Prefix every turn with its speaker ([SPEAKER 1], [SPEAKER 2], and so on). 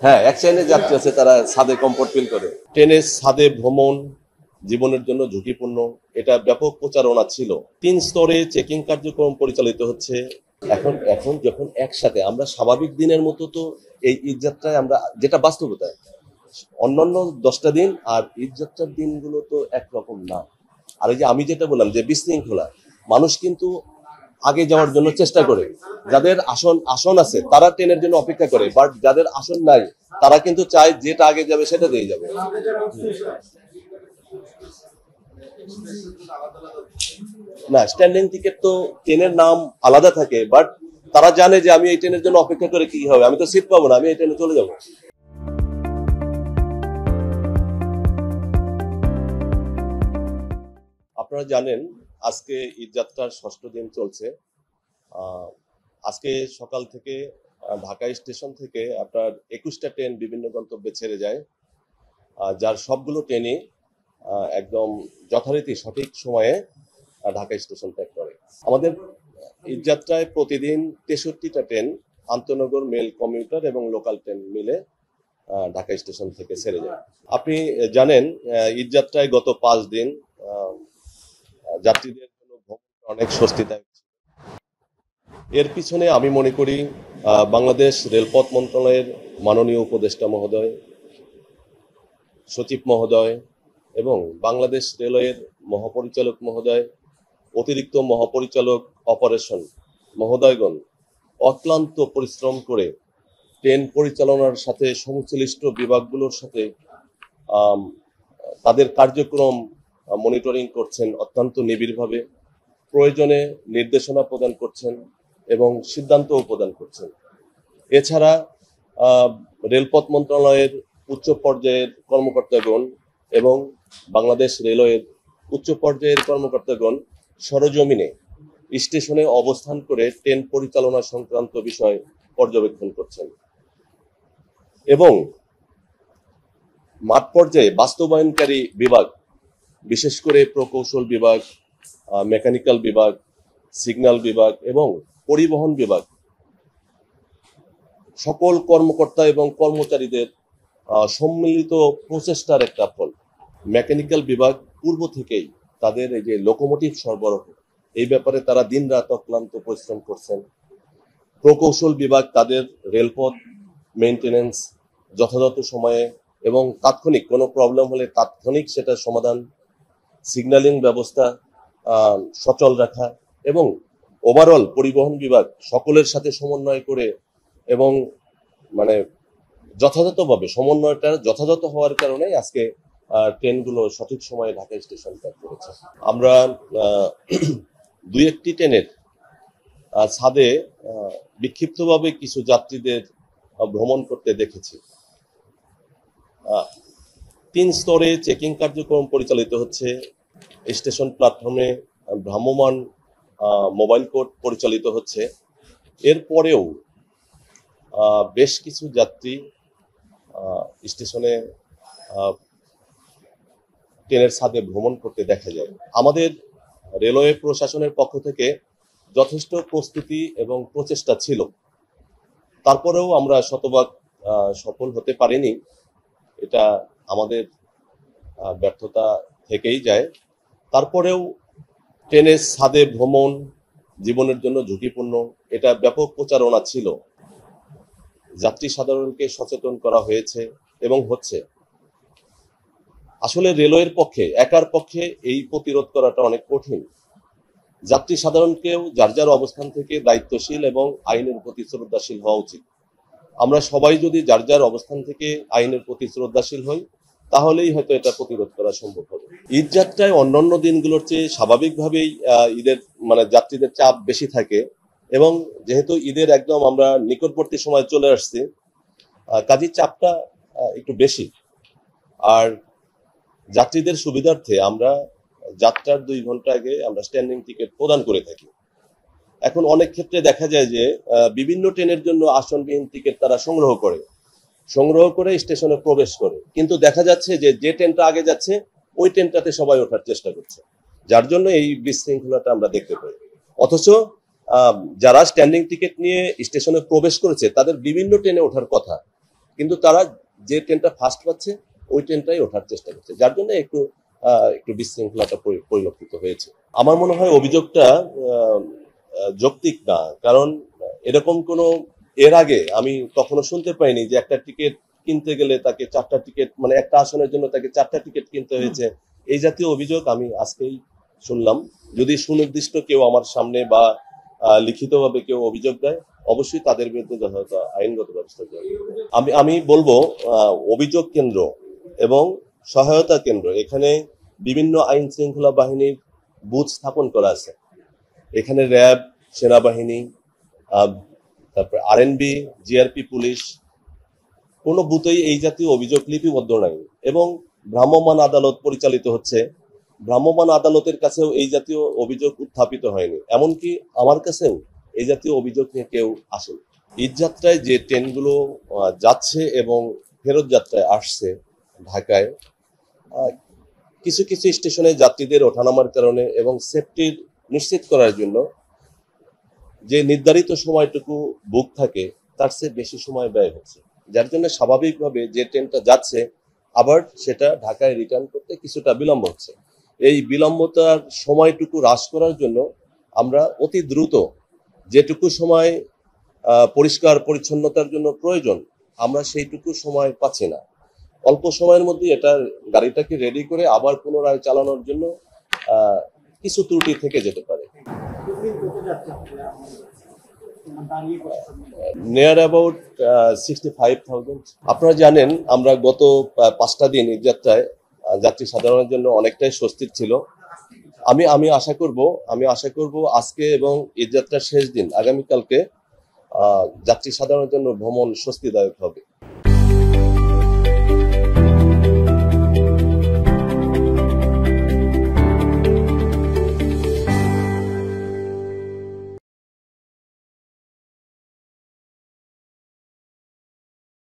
[SPEAKER 1] হ্যাঁ, এক শ্রেণীর যাত্রী আছে তারা ছাদে কমফোর্ট ফিল করে। ট্রেনের ছাদে ভ্রমণ জীবনের জন্য ঝুঁকিপূর্ণ, এটা ব্যাপক প্রচারণা ছিল। ৩ স্তরে চেকিং কার্যক্রম পরিচালিত হচ্ছে। এখন এখন যখন একসাথে আমরা স্বাভাবিক দিনের মতো তো এই ঈদ যাত্রায় আমরা যেটা বাস্তবতায় অন্যান্য 10টা দিন আর ঈদ যাত্রার দিনগুলো তো একরকম না। আর এই যে আমি যেটা বললাম যে বিশৃঙ্খলা, মানুষ কিন্তু আগে যাওয়ার জন্য চেষ্টা করে। যাদের আসন আছে তারা ট্রেনের জন্য অপেক্ষা করে, বাট যাদের আসন নাই তারা কিন্তু চায় যেটা আগে যাবে সেটা দিয়ে যাবে। না, স্ট্যান্ডিং টিকিট তো ট্রেনের নাম আলাদা থাকে, বাট তারা জানে যে আমি এই ট্রেনের জন্য অপেক্ষা করে কি হবে, আমি তো সিট পাবো না, আমি এই ট্রেনে চলে যাবো। আপনারা জানেন আজকে ঈদ যাত্রার 6ষ্ঠ দিন চলছে। আজকে সকাল থেকে ঢাকা স্টেশন থেকে আপনার 21টা ট্রেন বিভিন্ন গন্তব্যে ছেড়ে যায়, যার সবগুলো ট্রেনই একদম যথারীতি সঠিক সময়ে ঢাকা স্টেশন ত্যাগ করে। আমাদের ঈদ যাত্রায় প্রতিদিন 63টা ট্রেন আন্তনগর, মেল, কমিউটার এবং লোকাল ট্রেন মিলে ঢাকা স্টেশন থেকে ছেড়ে যায়। আপনি জানেন ঈদ যাত্রায় গত 5 দিন যাত্রীদের জন্য ভ্রমণটা অনেক স্বস্তিদায়ক। এর পিছনে আমি মনে করি বাংলাদেশ রেলপথ মন্ত্রণালয়ের মাননীয় উপদেষ্টা মহোদয়, সচিব মহোদয় এবং বাংলাদেশ রেলওয়ের মহাপরিচালক মহোদয়, অতিরিক্ত মহাপরিচালক অপারেশন মহোদয়গণ অক্লান্ত পরিশ্রম করে ট্রেন পরিচালনার সাথে সংশ্লিষ্ট বিভাগগুলোর সাথে তাদের কার্যক্রম মনিটরিং করছেন অত্যন্ত নিবিড়ভাবে, প্রয়োজনে নির্দেশনা প্রদান করছেন এবং সিদ্ধান্তও প্রদান করছেন। এছাড়া রেলপথ মন্ত্রণালয়ের উচ্চ পর্যায়ের কর্মকর্তাগণ এবং বাংলাদেশ রেলওয়ের উচ্চ পর্যায়ের কর্মকর্তাগণ সরজমিনে স্টেশনে অবস্থান করে ট্রেন পরিচালনা সংক্রান্ত বিষয় পর্যবেক্ষণ করছেন এবং মাঠ পর্যায়ে বাস্তবায়নকারী বিভাগ, বিশেষ করে প্রকৌশল বিভাগ, মেকানিক্যাল বিভাগ, সিগন্যাল বিভাগ এবং পরিবহন বিভাগ, সকল কর্মকর্তা এবং কর্মচারীদের সম্মিলিত প্রচেষ্টার একটা ফল। মেকানিক্যাল বিভাগ পূর্ব থেকেই তাদের এই যে লোকোমোটিভ সরবরাহ, এই ব্যাপারে তারা দিন রাত অক্লান্ত পরিশ্রম করছেন। প্রকৌশল বিভাগ তাদের রেলপথ মেইনটেনেন্স যথাযথ সময়ে এবং তাৎক্ষণিক কোনো প্রবলেম হলে তাৎক্ষণিক সেটা সমাধান, সিগন্যালিং ব্যবস্থা সচল রাখা এবং ওভারঅল পরিবহন বিভাগ সকলের সাথে সমন্বয় করে এবং মানে যথাযথভাবে সমন্বয়টা যথাযথ হওয়ার কারণে আজকে ট্রেনগুলো সঠিক সময়ে ঢাকা স্টেশন ত্যাগ করেছে। আমরা 2-1টি ট্রেনের ছাদে বিক্ষিপ্তভাবে কিছু যাত্রীদের ভ্রমণ করতে দেখেছি। 3 স্তরে চেকিং কার্যক্রম পরিচালিত হচ্ছে। স্টেশন প্ল্যাটফর্মে ভ্রাম্যমাণ মোবাইল কোর্ট পরিচালিত হচ্ছে। এরপরেও বেশ কিছু যাত্রী স্টেশনে ট্রেনের ছাদে ভ্রমণ করতে দেখা যায়। আমাদের রেলওয়ে প্রশাসনের পক্ষ থেকে যথেষ্ট প্রস্তুতি এবং প্রচেষ্টা ছিল, তারপরেও আমরা শতভাগ সফল হতে পারিনি। এটা আমাদের ব্যর্থতা থেকেই যায়। তারপরেও ট্রেনের ছাদে ভ্রমণ জীবনের জন্য ঝুঁকিপূর্ণ, এটা ব্যাপক প্রচারণা ছিল। যাত্রী সাধারণকে সচেতন করা হয়েছে এবং হচ্ছে। আসলে রেলওয়ের পক্ষে একার পক্ষে এই প্রতিরোধ করাটা অনেক কঠিন। যাত্রী সাধারণকেও যার যার অবস্থান থেকে দায়িত্বশীল এবং আইনের প্রতি শ্রদ্ধাশীল হওয়া উচিত। আমরা সবাই যদি যার যার অবস্থান থেকে আইনের প্রতি শ্রদ্ধাশীল হই তাহলেই হয়তো এটা প্রতিরোধ করা সম্ভব হবে। ঈদ যাত্রায় অন্যান্য দিনগুলোর চেয়ে স্বাভাবিকভাবেই ঈদের যাত্রীদের চাপ বেশি থাকে এবং যেহেতু ঈদের একদম আমরা নিকটবর্তী সময় চলে আসছি, কাজেই চাপটা একটু বেশি। আর যাত্রীদের সুবিধার্থে আমরা যাত্রার 2 ঘন্টা আগে আমরা স্ট্যান্ডিং টিকিট প্রদান করে থাকি। এখন অনেক ক্ষেত্রে দেখা যায় যে বিভিন্ন ট্রেনের জন্য আসনবিহীন টিকিট তারা সংগ্রহ করে স্টেশনে প্রবেশ করে, কিন্তু দেখা যাচ্ছে যে ট্রেনটা আগে যাচ্ছে ওই ট্রেনটাতে সবাই ওঠার চেষ্টা করছে, যার জন্য এই বিশৃঙ্খলাটা আমরা দেখতে পাই। অথচ যারা স্ট্যান্ডিং টিকিট নিয়ে স্টেশনে প্রবেশ করেছে তাদের বিভিন্ন ট্রেনে ওঠার কথা, কিন্তু তারা যে ট্রেনটা ফার্স্ট পাচ্ছে ওই ট্রেনটাই ওঠার চেষ্টা করছে, যার জন্য একটু একটু বিশৃঙ্খলাটা পরিলক্ষিত হয়েছে। আমার মনে হয় অভিযোগটা যৌক্তিক না, কারণ এরকম কোনো এর আগে আমি কখনো শুনতে পাইনি যে একটা টিকিট কিনতে গেলে তাকে 4টা টিকিট, মানে একটা আসনের জন্য তাকে 4টা টিকিট কিনতে হয়েছে। এই জাতীয় অভিযোগ আমি আজকেই শুনলাম। যদি সুনির্দিষ্ট কেউ আমার সামনে বা লিখিতভাবে কেউ অভিযোগ দেয়, অবশ্যই তাদের বিরুদ্ধে যথাযথ আইনগত ব্যবস্থা গ্রহণ করবে। আমি বলবো অভিযোগ কেন্দ্র এবং সহায়তা কেন্দ্র, এখানে বিভিন্ন আইন শৃঙ্খলা বাহিনীর বুথ স্থাপন করা আছে। এখানে র্যাব, সেনাবাহিনী, তারপর আরএনবি, জিআরপি, পুলিশ, কোনো বুথেই এই জাতীয় অভিযোগ লিপিবদ্ধ নাই এবং ভ্রাম্যমাণ আদালত পরিচালিত হচ্ছে। ভ্রাম্যমাণ আদালতের কাছেও এই জাতীয় অভিযোগ উত্থাপিত হয়নি, এমনকি আমার কাছেও এই জাতীয় অভিযোগ নিয়ে কেউ আসেনি। ঈদযাত্রায় যে ট্রেনগুলো যাচ্ছে এবং ফেরত যাত্রায় আসছে ঢাকায়, কিছু কিছু স্টেশনে যাত্রীদের ওঠানামার কারণে এবং সেফটির নিশ্চিত করার জন্য যে নির্ধারিত সময়টুকু বুক থাকে তার চেয়ে বেশি সময় ব্যয় হচ্ছে, যার জন্য স্বাভাবিকভাবে যে ট্রেনটা যাচ্ছে আবার সেটা ঢাকায় রিটার্ন করতে কিছুটা বিলম্ব হচ্ছে। এই বিলম্বতার সময়টুকু হ্রাস করার জন্য আমরা অতি দ্রুত যেটুকু সময় পরিষ্কার পরিচ্ছন্নতার জন্য প্রয়োজন, আমরা সেইটুকু সময় পাচ্ছি না। অল্প সময়ের মধ্যে এটা গাড়িটাকে রেডি করে আবার পুনরায় চালানোর জন্য কিছু ত্রুটি থেকে যেতে পারে। Near about 65,000। আপনারা জানেন আমরা গত 5টা দিন ঈদযাত্রায় যাত্রী সাধারণের জন্য অনেকটাই স্বস্তির ছিল। আমি আশা করব আজকে এবং ঈদযাত্রার শেষ দিন আগামীকালকে যাত্রী সাধারণের জন্য ভ্রমণ স্বস্তিদায়ক হবে।